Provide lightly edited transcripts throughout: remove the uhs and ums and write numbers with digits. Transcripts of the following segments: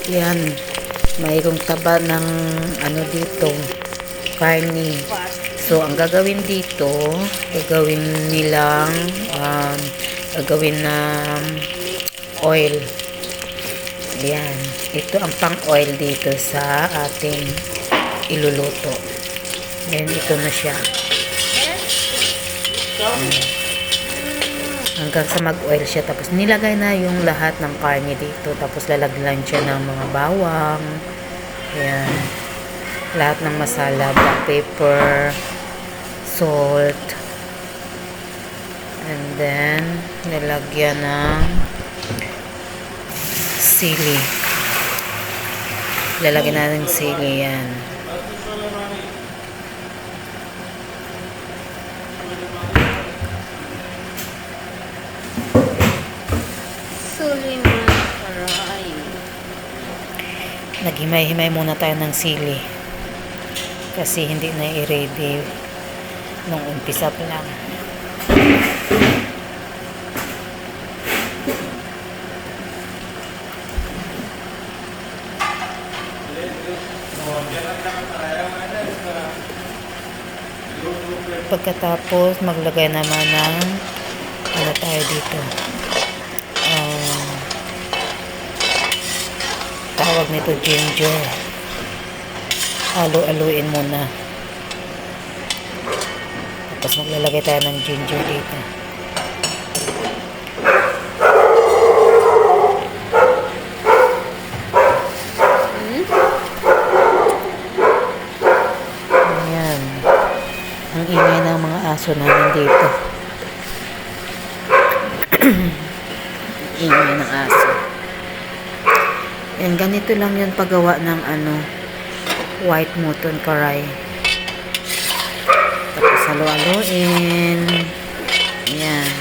Yan. Mayroong taba ng ano dito, karni. So, ang gagawin dito, gagawin nilang, gagawin ng oil. Ayan. Ito ang pang-oil dito sa ating iluluto. Ayan, ito na siya. Hanggang sa mag-oil siya. Tapos nilagay na yung lahat ng karne dito. Tapos lalagyan siya ng mga bawang. Ayan. Lahat ng masala, black pepper, salt. And then, nilagyan ng sili. Lalagyan natin ng sili yan. Naghimay-himay muna tayo ng sili. Kasi hindi na i-ready nung umpisa pa lang. Pagkatapos maglagay naman ng ano tayo dito, tawag nito ginger. Halo-haluin muna. Tapos maglalagay tayo ng ginger dito. Ayan. Ang ingay ng mga aso namin dito. Ingay ng aso. Yan, ganito lang yun paggawa ng white mutton karay. Tapos halo-haloin. Yan.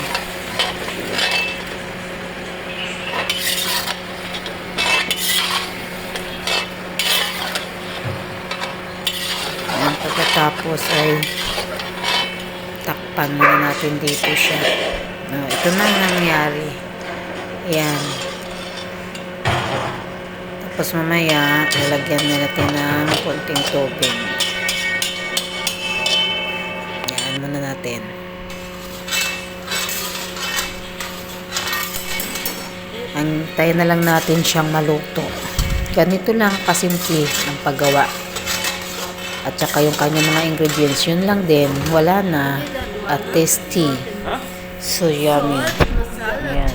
Yan, pagkatapos ay takpan muna natin dito siya. Ito na ang nangyari. Yan. Tapos mamaya, lalagyan na natin ng konting tubig. Yan muna natin. Antayin na lang natin siyang maluto. Ganito lang kasimple ang paggawa. At saka yung kanya mga ingredients, yun lang din. Wala na. At tasty. So yummy. Ayan.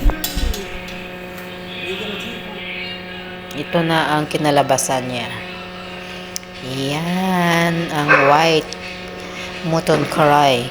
Ito na ang kinalabasan niya. Yan ang white mutton karay.